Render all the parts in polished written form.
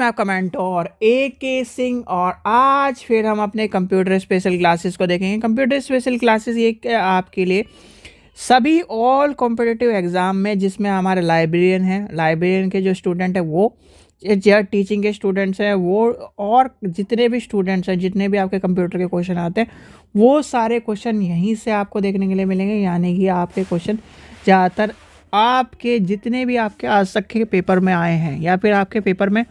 मैं आपका mentor AK Singh और आज फिर हम अपने कंप्यूटर स्पेशल क्लासेस को देखेंगे। कंप्यूटर स्पेशल क्लासेस ये आपके लिए सभी ऑल कॉम्पिटिटिव एग्ज़ाम में जिसमें हमारे लाइब्रेरियन के जो स्टूडेंट हैं वो या टीचिंग के स्टूडेंट्स हैं वो और जितने भी स्टूडेंट्स हैं जितने भी आपके कंप्यूटर के क्वेश्चन आते हैं वो सारे क्वेश्चन यहीं से आपको देखने के लिए मिलेंगे। यानी कि आपके क्वेश्चन ज़्यादातर आपके जितने भी आपके आज तक के पेपर में आए हैं या फिर आपके पेपर में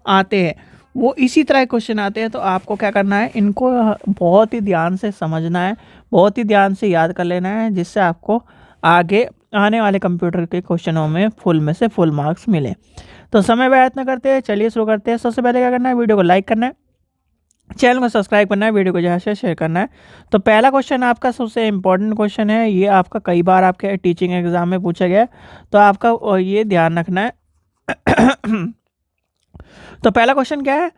आते हैं वो इसी तरह क्वेश्चन आते हैं। तो आपको क्या करना है, इनको बहुत ही ध्यान से समझना है, बहुत ही ध्यान से याद कर लेना है, जिससे आपको आगे आने वाले कंप्यूटर के क्वेश्चनों में से फुल मार्क्स मिले। तो समय व्यर्थ न करते हैं, चलिए शुरू करते हैं। सबसे पहले क्या करना है, वीडियो को लाइक करना है, चैनल को सब्सक्राइब करना है, वीडियो को ज़्यादा से शेयर करना है। तो पहला क्वेश्चन आपका सबसे इम्पोर्टेंट क्वेश्चन है, ये आपका कई बार आपके टीचिंग एग्जाम में पूछा गया है, तो आपका ये ध्यान रखना है। तो पहला क्वेश्चन क्या है,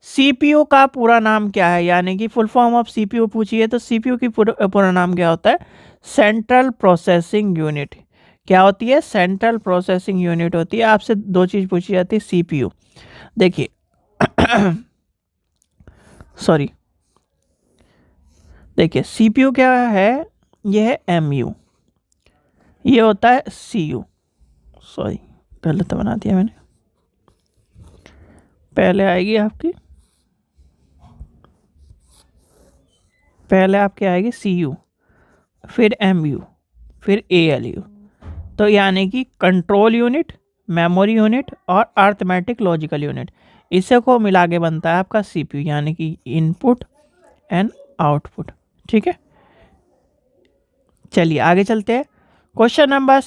CPU का पूरा नाम क्या है, यानी कि फुल फॉर्म ऑफ CPU पूछी है। तो CPU की पूरा नाम क्या होता है, सेंट्रल प्रोसेसिंग यूनिट। क्या होती है, सेंट्रल प्रोसेसिंग यूनिट होती है। आपसे दो चीज़ पूछी जाती है CPU। देखिए सॉरी, देखिए CPU क्या है, ये है MU, ये होता है CU। सॉरी गलत बना दिया मैंने, पहले आएगी आपकी, पहले आपकी आएगी CU, फिर MU, फिर ALU। तो यानी कि कंट्रोल यूनिट, मेमोरी यूनिट और अर्थमेटिक लॉजिकल यूनिट, इसे को मिला के बनता है आपका CPU, यानी कि इनपुट एंड आउटपुट। ठीक है, चलिए आगे चलते हैं। क्वेश्चन नंबर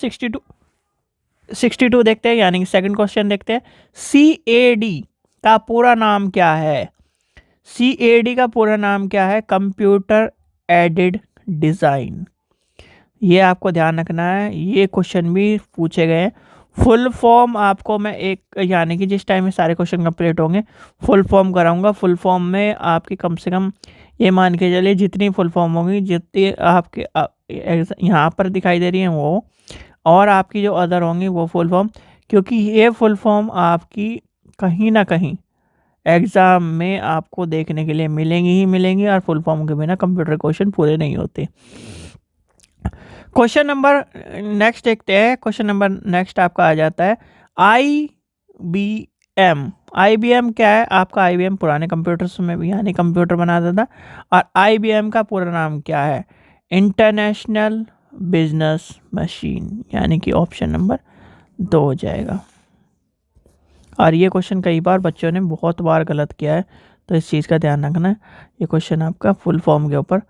62 देखते हैं, यानी कि सेकंड क्वेश्चन देखते हैं। CAD का पूरा नाम क्या है, CAD का पूरा नाम क्या है, कंप्यूटर एडेड डिज़ाइन। ये आपको ध्यान रखना है, ये क्वेश्चन भी पूछे गए हैं। फुल फॉर्म आपको मैं एक, यानी कि जिस टाइम में सारे क्वेश्चन कंप्लीट होंगे फुल फॉर्म कराऊंगा। फुल फॉर्म में आपकी कम से कम ये मान के चलिए जितनी फुल फॉर्म होंगी, जितनी आपके यहाँ पर दिखाई दे रही हैं वो, और आपकी जो अदर होंगी वो फुल फॉर्म, क्योंकि ये फुल फॉर्म आपकी कहीं ना कहीं एग्ज़ाम में आपको देखने के लिए मिलेंगी ही मिलेंगी, और फुल फॉर्म के बिना कंप्यूटर क्वेश्चन पूरे नहीं होते। क्वेश्चन नंबर नेक्स्ट देखते हैं। क्वेश्चन नंबर नेक्स्ट आपका आ जाता है IBM। IBM क्या है, आपका IBM पुराने कंप्यूटर्स में भी यानी कंप्यूटर बनाता था, और IBM का पूरा नाम क्या है, इंटरनेशनल बिजनेस मशीन, यानी कि ऑप्शन नंबर 2 हो जाएगा। और ये क्वेश्चन कई बार बच्चों ने बहुत बार गलत किया है, तो इस चीज़ का ध्यान रखना है। ये क्वेश्चन आपका फुल फॉर्म के ऊपर।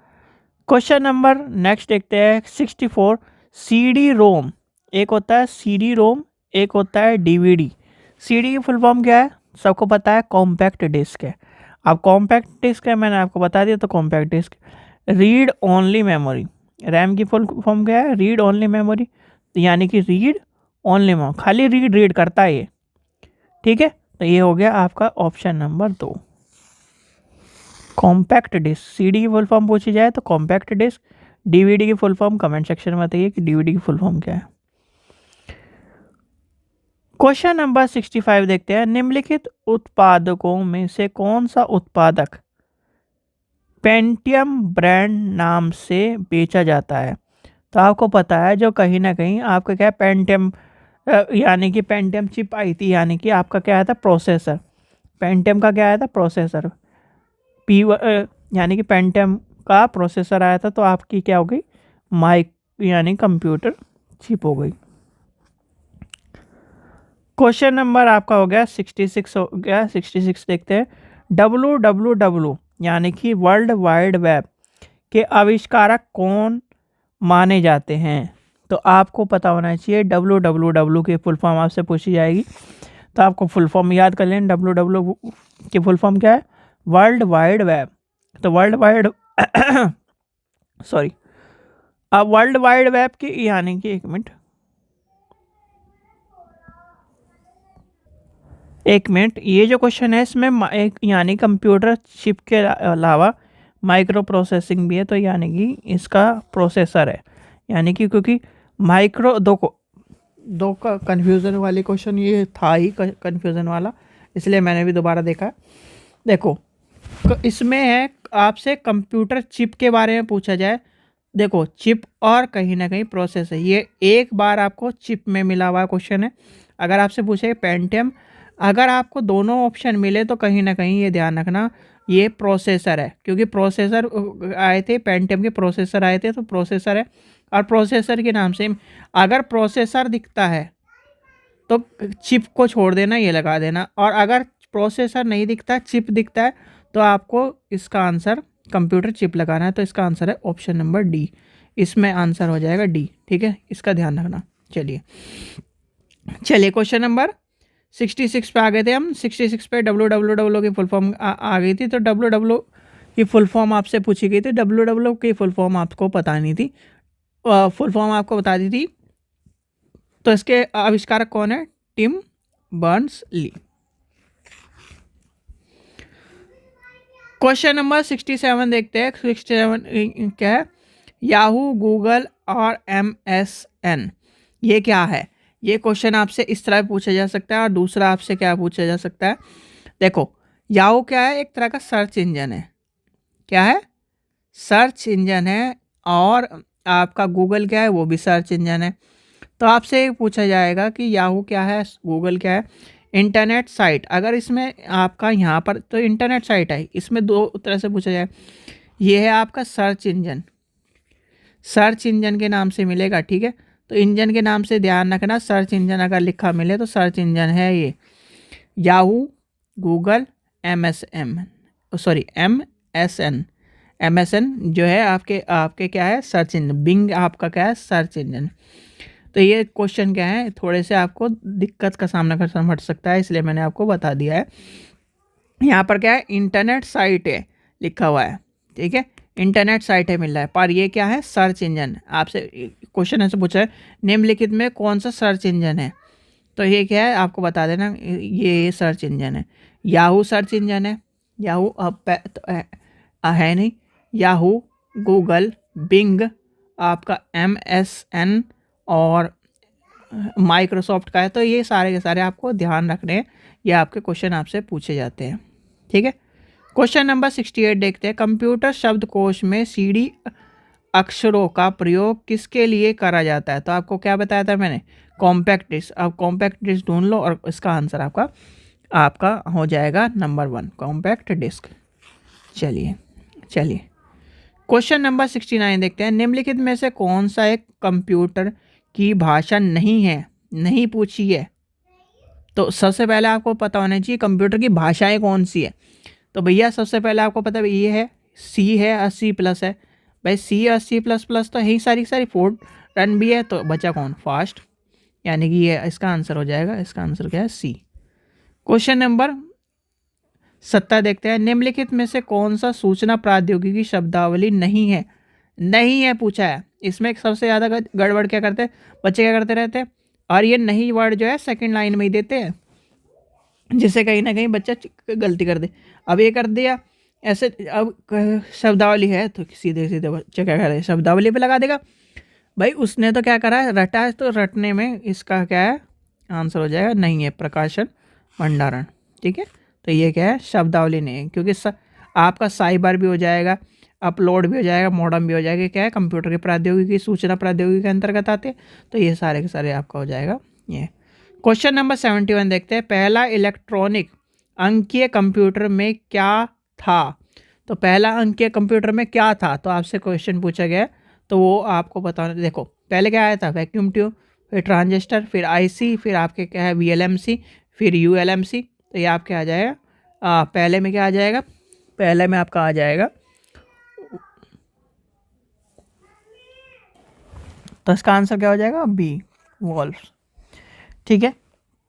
क्वेश्चन नंबर नेक्स्ट देखते हैं 64। CD-ROM, एक होता है CD-ROM, एक होता है DVD। CD की फुल फॉर्म क्या है, सबको पता है, कॉम्पैक्ट डिस्क है। अब कॉम्पैक्ट डिस्क है, मैंने आपको बता दिया, तो compact disc. Read only memory, RAM की फुल फॉर्म क्या है, रीड ओनली मेमोरी, यानी कि रीड ओनली मेमोरी, खाली रीड करता है ये। ठीक है, तो ये हो गया आपका option number 2, compact disc. CD की फुल फॉर्म पूछी जाए तो कॉम्पैक्ट डिस्क। DVD की फुल फॉर्म कमेंट सेक्शन में बताइए कि DVD की फुल फॉर्म क्या है। क्वेश्चन नंबर 65 देखते हैं। निम्नलिखित उत्पादकों में से कौन सा उत्पादक पेंटियम ब्रांड नाम से बेचा जाता है। तो आपको पता है जो कहीं ना कहीं आपका क्या है, पेंटियम यानी कि पेंटियम चिप आई थी, यानी कि आपका क्या आया था, प्रोसेसर। पेंटियम का क्या आया था, प्रोसेसर। यानी कि पेंटियम का प्रोसेसर आया था, तो आपकी क्या हो गई, यानी कंप्यूटर चिप हो गई। क्वेश्चन नंबर आपका हो गया 66 हो गया। 66 देखते हैं। WWW यानी कि वर्ल्ड वाइड वेब के आविष्कारक कौन माने जाते हैं। तो आपको पता होना चाहिए WWW की फुल फॉर्म आपसे पूछी जाएगी, तो आपको फुल फॉर्म याद कर लें। WWW की फुल फॉर्म क्या है, वर्ल्ड वाइड वेब। तो वर्ल्ड वाइड सॉरी, अब वर्ल्ड वाइड वेब की यानी कि एक मिनट, ये जो क्वेश्चन है इसमें एक यानी कंप्यूटर चिप के अलावा माइक्रो प्रोसेसिंग भी है, तो यानी कि इसका प्रोसेसर है, यानी कि क्योंकि माइक्रो दो का कन्फ्यूज़न वाली क्वेश्चन ये था ही कन्फ्यूज़न वाला, इसलिए मैंने भी दोबारा देखा। देखो इसमें है आपसे कंप्यूटर चिप के बारे में पूछा जाए। देखो चिप और कहीं ना कहीं प्रोसेस है, ये एक बार आपको चिप में मिला हुआ क्वेश्चन है। अगर आपसे पूछे पेंटियम, अगर आपको दोनों ऑप्शन मिले तो कहीं ना कहीं ये ध्यान रखना ये प्रोसेसर है, क्योंकि प्रोसेसर आए थे, पेंटियम के प्रोसेसर आए थे तो प्रोसेसर है। और प्रोसेसर के नाम से अगर प्रोसेसर दिखता है तो चिप को छोड़ देना, ये लगा देना। और अगर प्रोसेसर नहीं दिखता, चिप दिखता है, तो आपको इसका आंसर कंप्यूटर चिप लगाना है। तो इसका आंसर है ऑप्शन नंबर डी, इसमें आंसर हो जाएगा डी। ठीक है, इसका ध्यान रखना। चलिए क्वेश्चन नंबर 66 पे आ गए थे हम। 66 पे WWW की फुल फॉर्म आ गई थी। तो WW की फुल फॉर्म आपसे पूछी गई थी, WW की फुल फॉर्म आपको पता नहीं थी, फुल फॉर्म आपको बता दी थी। तो इसके आविष्कारक कौन है? टिम बर्न्स ली। क्वेश्चन नंबर 67 देखते हैं। 67 क्या है? याहू, गूगल और MSN ये क्या है? ये क्वेश्चन आपसे इस तरह पूछा जा सकता है। और दूसरा आपसे क्या पूछा जा सकता है? देखो याहू क्या है? एक तरह का सर्च इंजन है। क्या है? सर्च इंजन है। और आपका गूगल क्या है? वो भी सर्च इंजन है। तो आपसे पूछा जाएगा कि याहू क्या है, गूगल क्या है? Internet site. अगर इसमें आपका यहाँ पर तो इंटरनेट साइट है, इसमें दो तरह से पूछा जाए। ये है आपका सर्च इंजन, सर्च इंजन के नाम से मिलेगा। ठीक है, तो इंजन के नाम से ध्यान रखना, सर्च इंजन अगर लिखा मिले तो सर्च इंजन है ये याहू, गूगल, MSN जो है आपके क्या है? Search engine. बिंग आपका क्या है? Search engine. तो ये क्वेश्चन क्या है, थोड़े से आपको दिक्कत का सामना करना पड़ सकता है, इसलिए मैंने आपको बता दिया है। यहाँ पर क्या है? इंटरनेट साइट है लिखा हुआ है। ठीक है, इंटरनेट साइट है मिल रहा है, पर ये क्या है? Search engine. आपसे क्वेश्चन ऐसे पूछा है निम्नलिखित में कौन सा सर्च इंजन है, तो ये क्या है आपको बता देना, ये सर्च इंजन है। याहू सर्च इंजन है, याहू अब है नहीं, याहू, गूगल, बिंग, आपका MSN और माइक्रोसॉफ्ट का है। तो ये सारे के सारे आपको ध्यान रखने हैं, ये आपके क्वेश्चन आपसे पूछे जाते हैं। ठीक है, क्वेश्चन नंबर 68 देखते हैं। कंप्यूटर शब्दकोश में CD अक्षरों का प्रयोग किसके लिए करा जाता है? तो आपको क्या बताया था मैंने? Compact disc. अब कॉम्पैक्ट डिस्क ढूंढ लो और इसका आंसर आपका हो जाएगा नंबर 1, कॉम्पैक्ट डिस्क। चलिए क्वेश्चन नंबर 69 देखते हैं। निम्नलिखित में से कौन सा एक कंप्यूटर की भाषा नहीं पूछी है? तो सबसे पहले आपको पता होना चाहिए कंप्यूटर की भाषाएं कौन सी है। तो भैया सबसे पहले आपको पता है ये है C है और C+ है। भाई C और C++ तो यही सारी रन भी है, तो बचा कौन? फास्ट, यानी कि ये इसका आंसर हो जाएगा। इसका आंसर क्या है? C। क्वेश्चन नंबर 70 देखते हैं। निम्नलिखित में से कौन सा सूचना प्रौद्योगिकी शब्दावली नहीं है पूछा है। इसमें सबसे ज़्यादा गड़बड़ क्या करते हैं बच्चे? क्या करते रहते हैं? और ये नहीं वर्ड जो है सेकंड लाइन में ही देते हैं, जिससे कहीं ना कहीं बच्चा गलती कर दे। अब ये कर दिया ऐसे, अब शब्दावली है तो सीधे बच्चा क्या करे? शब्दावली पे लगा देगा। भाई उसने तो क्या करा? रटा है, तो रटने में इसका क्या है? आंसर हो जाएगा नहीं है, प्रकाशन भंडारण। ठीक है, तो ये क्या है? शब्दावली नहीं है, क्योंकि आपका साइबर भी हो जाएगा, अपलोड भी हो जाएगा, मॉडर्न भी हो जाएगा। क्या है? कंप्यूटर की प्रौद्योगिकी, सूचना प्रौद्योगिकी के अंतर्गत आते हैं। तो ये सारे के सारे आपका हो जाएगा ये। क्वेश्चन नंबर 71 देखते हैं। पहला इलेक्ट्रॉनिक अंकीय कंप्यूटर में क्या था? तो पहला अंकीय कंप्यूटर में क्या था? तो आपसे क्वेश्चन पूछा गया, तो वो आपको बताना। देखो पहले क्या आया था? वैक्यूम ट्यूब, फिर ट्रांजिस्टर, फिर IC, फिर आपके क्या है? VLMC, फिर ULMC। तो ये आपके आ जाएगा पहले में क्या आ जाएगा? पहले में आपका आ जाएगा, तो इसका आंसर क्या हो जाएगा? B, valves. ठीक है,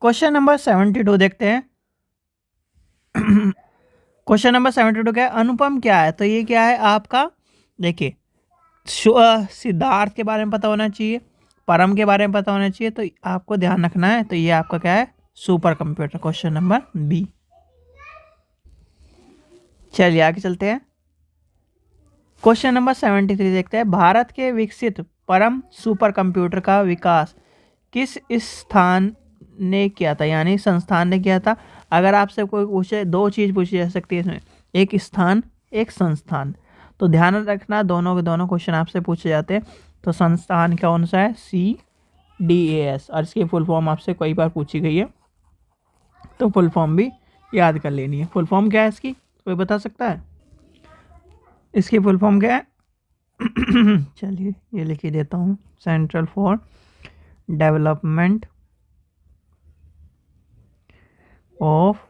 क्वेश्चन नंबर 72 देखते हैं। क्वेश्चन नंबर 72 क्या है? अनुपम क्या है? तो ये क्या है आपका? देखिए सिद्धार्थ के बारे में पता होना चाहिए, परम के बारे में पता होना चाहिए, तो आपको ध्यान रखना है। तो ये आपका क्या है? Super computer. Question number B। चलिए आगे चलते हैं। क्वेश्चन नंबर 73 देखते हैं। भारत के विकसित परम सुपर कंप्यूटर का विकास किस स्थान ने किया था, यानी संस्थान ने किया था? अगर आपसे कोई पूछे, दो चीज़ पूछी जा सकती है इसमें, एक स्थान एक संस्थान। तो ध्यान रखना दोनों के दोनों क्वेश्चन आपसे पूछे जाते हैं। तो संस्थान कौन सा है? CDAS। और इसकी फुल फॉर्म आपसे कई बार पूछी गई है, तो फुल फॉर्म भी याद कर लेनी है। फुल फॉर्म क्या है इसकी, कोई बता सकता है? इसकी फुल फॉर्म क्या है? चलिए ये लिख ही देता हूँ, central for development of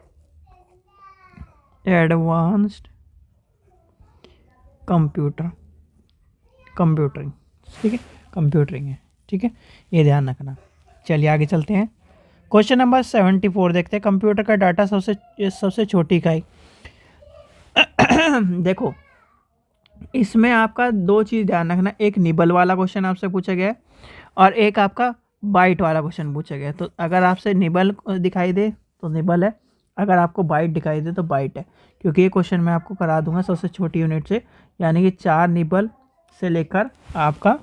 advanced कंप्यूटरिंग। ठीक है, कंप्यूटरिंग है। ठीक है, ये ध्यान रखना। चलिए आगे चलते हैं। क्वेश्चन नंबर 74 देखते हैं। कंप्यूटर का डाटा सबसे छोटी इकाई। देखो इसमें आपका दो चीज़ ध्यान रखना, एक निबल वाला क्वेश्चन आपसे पूछा गया है और एक आपका बाइट वाला क्वेश्चन पूछा गया है। तो अगर आपसे निबल दिखाई दे तो निबल है, अगर आपको बाइट दिखाई दे तो बाइट है, क्योंकि ये क्वेश्चन मैं आपको करा दूंगा सबसे छोटी यूनिट से, यानी कि 4 निबल से लेकर आपका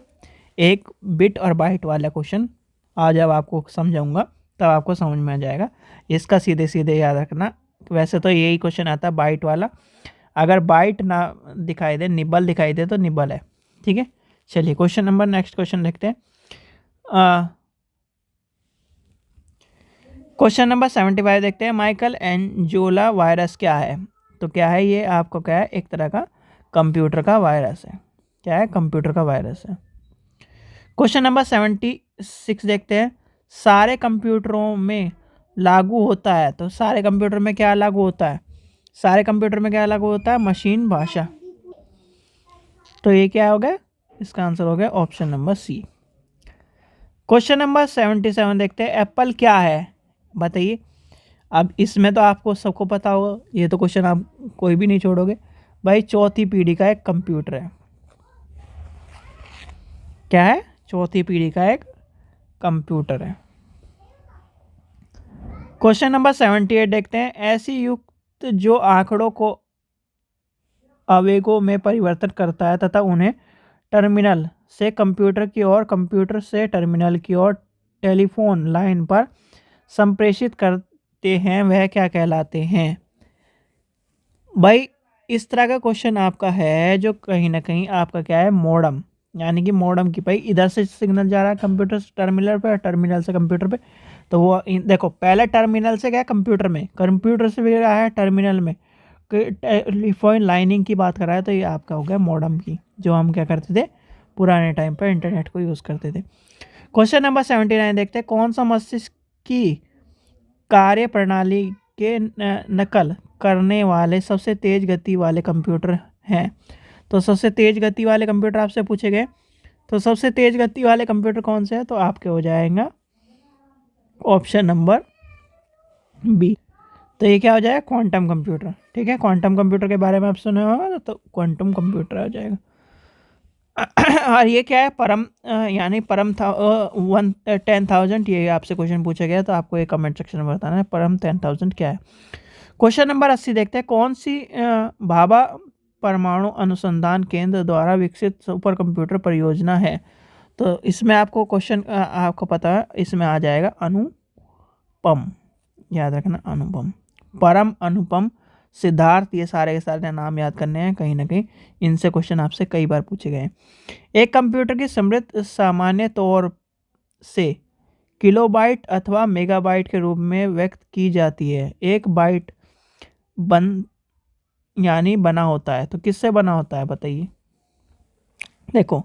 1 बिट और बाइट वाला क्वेश्चन। आज जब आपको समझाऊंगा तब आपको समझ में आ जाएगा। इसका सीधे सीधे याद रखना। वैसे तो यही क्वेश्चन आता है बाइट वाला, अगर बाइट ना दिखाई दे, निबल दिखाई दे तो निबल है। ठीक है, चलिए क्वेश्चन नंबर नेक्स्ट क्वेश्चन देखते हैं। क्वेश्चन नंबर 75 देखते हैं। माइकल एंजोला वायरस क्या है? तो क्या है ये आपको, क्या है? एक तरह का कंप्यूटर का वायरस है। क्या है? कंप्यूटर का वायरस है। क्वेश्चन नंबर 76 देखते हैं। सारे कंप्यूटरों में लागू होता है, तो सारे कंप्यूटर में क्या लागू होता है? सारे कंप्यूटर में क्या लागू होता है? मशीन भाषा। तो ये क्या हो गया? इसका आंसर हो गया option number C. Question number 77 देखते हैं। एप्पल क्या है? बताइए। अब इसमें तो आपको सबको पता होगा, ये तो क्वेश्चन आप कोई भी नहीं छोड़ोगे भाई। चौथी पीढ़ी का एक कंप्यूटर है। क्या है? चौथी पीढ़ी का एक कंप्यूटर है। क्वेश्चन नंबर 78 देखते हैं। ऐसी युक्त जो आंकड़ों को आवेगों में परिवर्तन करता है तथा उन्हें टर्मिनल से कंप्यूटर की ओर, कंप्यूटर से टर्मिनल की ओर टेलीफोन लाइन पर संप्रेषित करते हैं, वह क्या कहलाते हैं? भाई इस तरह का क्वेश्चन आपका है जो कहीं ना कहीं आपका क्या है? मॉडम, यानी कि मॉडम की भाई इधर से सिग्नल जा रहा है कंप्यूटर से टर्मिनल पे, टर्मिनल से कंप्यूटर पे। तो वो देखो पहले टर्मिनल से गया कंप्यूटर में, कंप्यूटर से भी आया है टर्मिनल में, टेलीफोन लाइनिंग की बात कर रहा है। तो ये आपका हो गया मॉडम की, जो हम क्या करते थे पुराने टाइम पर इंटरनेट को यूज़ करते थे। क्वेश्चन नंबर 79 देखते हैं। कौन सा मस्तिष्क की कार्य प्रणाली के नकल करने वाले सबसे तेज गति वाले कंप्यूटर हैं? तो सबसे तेज गति वाले कंप्यूटर आपसे पूछे गए, तो सबसे तेज गति वाले कंप्यूटर कौन से हैं? तो आपके हो जाएगा ऑप्शन नंबर बी। तो ये क्या हो जाएगा? Quantum computer. ठीक है, क्वांटम कंप्यूटर के बारे में आप सुने होगा, तो क्वांटम कंप्यूटर हो जाएगा। और ये क्या है? परम यानी परम था 10,000। ये आपसे क्वेश्चन पूछा गया, तो आपको ये कमेंट सेक्शन में बताना है परम 10,000 क्या है। क्वेश्चन नंबर 80 देखते हैं। कौन सी भाभा परमाणु अनुसंधान केंद्र द्वारा विकसित सुपर कंप्यूटर परियोजना है? तो इसमें आपको क्वेश्चन आपको पता है, इसमें आ जाएगा अनुपम। याद रखना अनुपम, परम, अनुपम, सिद्धार्थ, ये सारे के सारे नाम याद करने हैं। कहीं ना कहीं इनसे क्वेश्चन आपसे कई बार पूछे गए हैं। एक कंप्यूटर की समृद्ध सामान्य तौर से किलोबाइट अथवा मेगाबाइट के रूप में व्यक्त की जाती है। एक बाइट यानी बना होता है, तो किससे बना होता है बताइए? देखो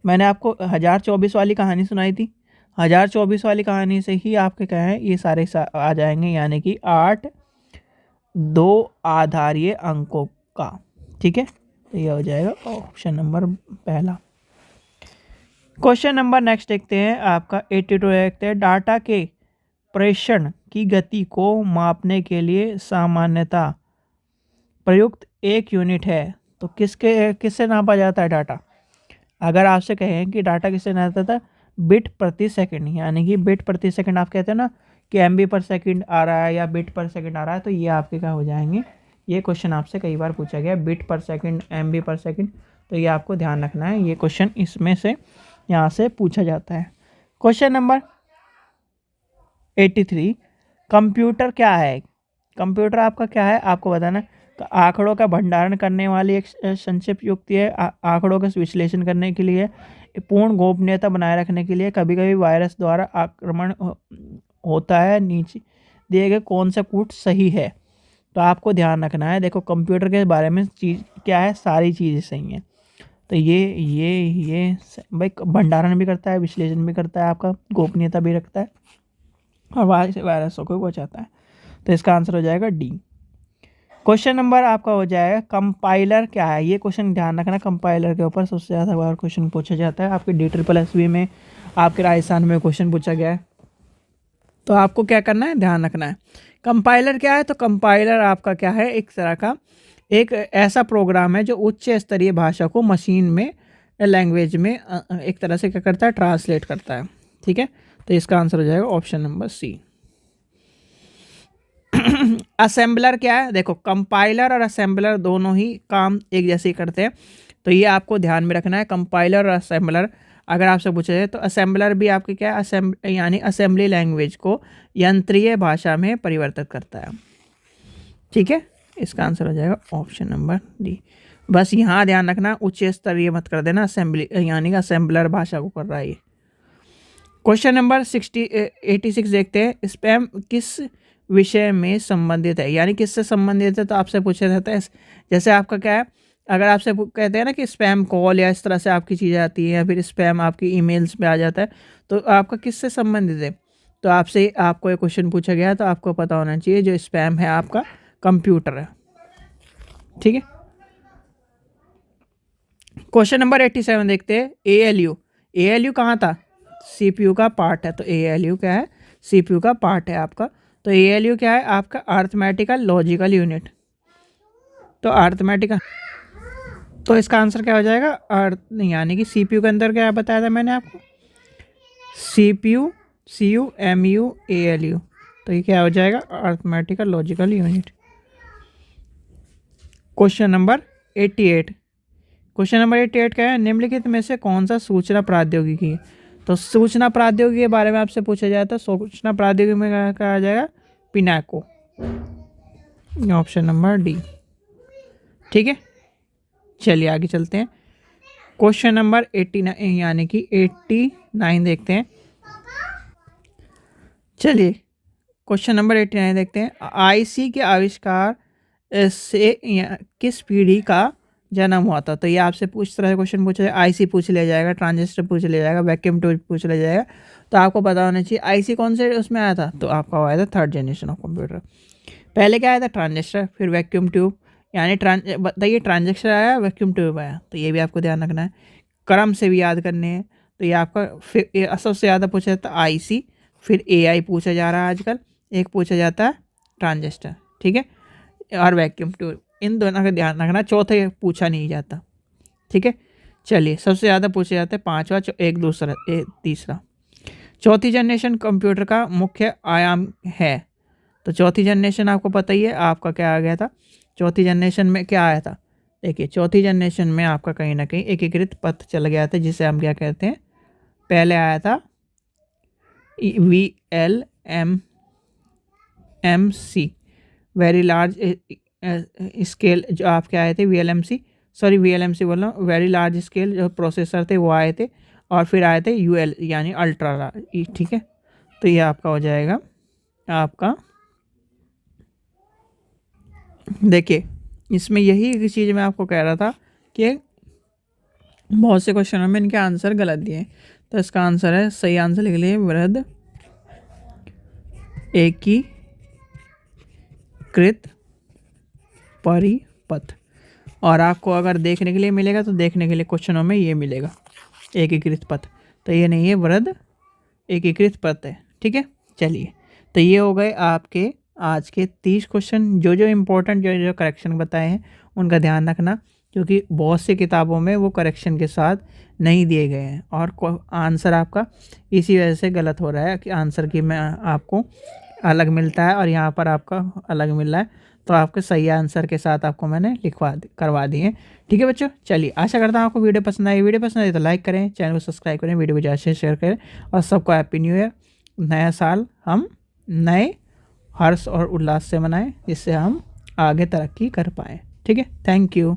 मैंने आपको 1024 वाली कहानी सुनाई थी, 1024 वाली कहानी से ही आपके क्या है ये सारे आ जाएंगे, यानी कि 8 2 आधारीय अंकों का। ठीक है, तो ये हो जाएगा ऑप्शन नंबर पहला। क्वेश्चन नंबर नेक्स्ट देखते हैं आपका 82 देखते हैं। डाटा के प्रेषण की गति को मापने के लिए सामान्यतः प्रयुक्त एक यूनिट है, तो किससे नापा जाता है डाटा? अगर आपसे कहें कि डाटा किससे नापा जाता है? बिट प्रति सेकंड, यानी कि बिट प्रति सेकंड आप कहते हैं ना कि MB पर सेकंड आ रहा है या बिट पर सेकंड आ रहा है, तो ये आपके क्या हो जाएंगे? ये क्वेश्चन आपसे कई बार पूछा गया, बिट पर सेकंड, MB पर सेकंड। तो ये आपको ध्यान रखना है, ये क्वेश्चन इसमें से यहाँ से पूछा जाता है। क्वेश्चन नंबर 83, कंप्यूटर क्या है? कंप्यूटर आपका क्या है आपको बताना है। तो आंकड़ों का भंडारण करने वाली एक संक्षिप्त युक्ति है। आंकड़ों का विश्लेषण करने के लिए, पूर्ण गोपनीयता बनाए रखने के लिए, कभी कभी वायरस द्वारा आक्रमण होता है। नीचे दिए गए कौन सा कूट सही है, तो आपको ध्यान रखना है। देखो कंप्यूटर के बारे में चीज़ क्या है, सारी चीज़ें सही हैं। तो ये भाई भंडारण भी करता है, विश्लेषण भी करता है, आपका गोपनीयता भी रखता है और वायरसों को बचाता है। तो इसका आंसर हो जाएगा डी। क्वेश्चन नंबर आपका हो जाएगा कंपाइलर क्या है। ये क्वेश्चन ध्यान रखना, कंपाइलर के ऊपर सबसे ज़्यादा बार क्वेश्चन पूछा जाता है। आपके DSSB में, आपके राजस्थान में क्वेश्चन पूछा गया है। तो आपको क्या करना है, ध्यान रखना है। कंपाइलर क्या है, तो कंपाइलर आपका क्या है, एक तरह का एक ऐसा प्रोग्राम है जो उच्च स्तरीय भाषा को मशीन में, लैंग्वेज में एक तरह से क्या करता है, ट्रांसलेट करता है। ठीक है, तो इसका आंसर हो जाएगा ऑप्शन नंबर सी। असेंबलर क्या है, देखो कंपाइलर और असेंबलर दोनों ही काम एक जैसे ही करते हैं। तो ये आपको ध्यान में रखना है। कंपाइलर और असेंबलर अगर आपसे पूछा जाए तो असेंबलर भी आपके क्या है, यानी असेंबली लैंग्वेज को यंत्रीय भाषा में परिवर्तित करता है। ठीक है, इसका आंसर हो जाएगा ऑप्शन नंबर डी। बस यहाँ ध्यान रखना, उच्च स्तरीय मत कर देना, असेंबली यानी कि असेंबलर भाषा को कर रहा है ये। क्वेश्चन नंबर 86 देखते हैं। स्पैम किस विषय में संबंधित है, यानी किससे संबंधित है। तो आपसे पूछा जाता है, जैसे आपका क्या है, अगर आपसे कहते हैं ना कि स्पैम कॉल या इस तरह से आपकी चीज़ें आती हैं, या फिर स्पैम आपकी ईमेल्स में आ जाता है, तो आपका किससे संबंधित है। तो आपसे आपको एक क्वेश्चन पूछा गया, तो आपको पता होना चाहिए जो स्पैम है आपका कंप्यूटर है। ठीक है, क्वेश्चन नंबर 87 देखते हैं। ALU कहाँ था, CPU का पार्ट है। तो ALU क्या है, CPU का पार्ट है आपका। तो ALU क्या है आपका, अर्थमेटिकल लॉजिकल यूनिट। तो अर्थमेटिकल, तो इसका आंसर क्या हो जाएगा, यानी कि CPU के अंदर क्या बताया था मैंने आपको, CPU CU MU ALU। तो ये क्या हो जाएगा, arithmetical logical unit. Question number 88। Question number 88 क्या है, निम्नलिखित में से कौन सा सूचना प्रौद्योगिकी है। तो सूचना प्रौद्योगिकी के बारे में आपसे पूछा जाए तो सूचना प्रौद्योगिकी में क्या कहा जाएगा, पिनाको, ऑप्शन नंबर डी। ठीक है, चलिए आगे चलते हैं। क्वेश्चन नंबर 89 यानी कि 89 देखते हैं। चलिए क्वेश्चन नंबर 89 देखते हैं। IC के आविष्कार से किस पीढ़ी का जन्म हुआ था। तो ये आपसे पूछ तरह से क्वेश्चन पूछा जाए, IC पूछ लिया जाएगा, ट्रांजिस्टर पूछ लिया जाएगा, वैक्यूम ट्यूब पूछ लिया जाएगा। तो आपको पता होना चाहिए IC कौन से उसमें आया था। तो आपका आया था 3rd जनरेशन ऑफ कंप्यूटर। पहले क्या आया था, ट्रांजिस्टर, फिर वैक्यूम ट्यूब, यानी बताइए ट्रांजिस्टर आया, वैक्यूम ट्यूब आया। तो ये भी आपको ध्यान रखना है, क्रम से भी याद करने हैं। तो ये आपका फिर सबसे ज़्यादा पूछा जाता है IC, फिर AI पूछा जा रहा है आजकल, एक पूछा जाता है ट्रांजिस्टर। ठीक है, और वैक्यूम ट्यूब, इन दोनों का ध्यान रखना, चौथे पूछा नहीं जाता। ठीक है, चलिए सबसे ज़्यादा पूछे जाते हैं 5वां, एक तीसरा। चौथी जनरेशन कंप्यूटर का मुख्य आयाम है। तो चौथी जनरेशन आपको पता ही है आपका क्या आ गया था। चौथी जनरेशन में क्या आया था, देखिए चौथी जनरेशन में आपका कहीं ना कहीं एकीकृत पथ चल गया था, जिसे हम क्या कहते हैं, पहले आया था VLMC, वेरी लार्ज स्केल, जो आपके आए थे VLMC बोल रहा हूँ, वेरी लार्ज स्केल जो प्रोसेसर थे वो आए थे। और फिर आए थे UL यानी अल्ट्रा लार्ज। ठीक है, तो ये आपका हो जाएगा आपका, देखिए इसमें यही चीज़ मैं आपको कह रहा था कि बहुत से क्वेश्चनों में इनके आंसर गलत दिए। तो इसका आंसर है, सही आंसर लिख लिए, वृहद एकीकृत परिपथ। और आपको अगर देखने के लिए मिलेगा तो देखने के लिए क्वेश्चनों में ये मिलेगा एकीकृत पथ। तो ये नहीं है, वृहद एकीकृत पथ है। ठीक है, चलिए तो ये हो गए आपके आज के 30 क्वेश्चन। जो इम्पोर्टेंट जो करेक्शन बताए हैं उनका ध्यान रखना, क्योंकि बहुत सी किताबों में वो करेक्शन के साथ नहीं दिए गए हैं और आंसर आपका इसी वजह से गलत हो रहा है कि आंसर की में आपको अलग मिलता है और यहाँ पर आपका अलग मिल रहा है। तो आपके सही आंसर के साथ आपको मैंने करवा दिए। ठीक है बच्चों, चलिए आशा करता हूँ आपको वीडियो पसंद आई। वीडियो पसंद आई तो लाइक करें, चैनल को सब्सक्राइब करें, वीडियो को ज़्यादा से शेयर करें और सबको हैप्पी न्यू ईयर। नया साल हम नए हर्ष और उल्लास से मनाएं, जिससे हम आगे तरक्की कर पाएँ। ठीक है, थैंक यू।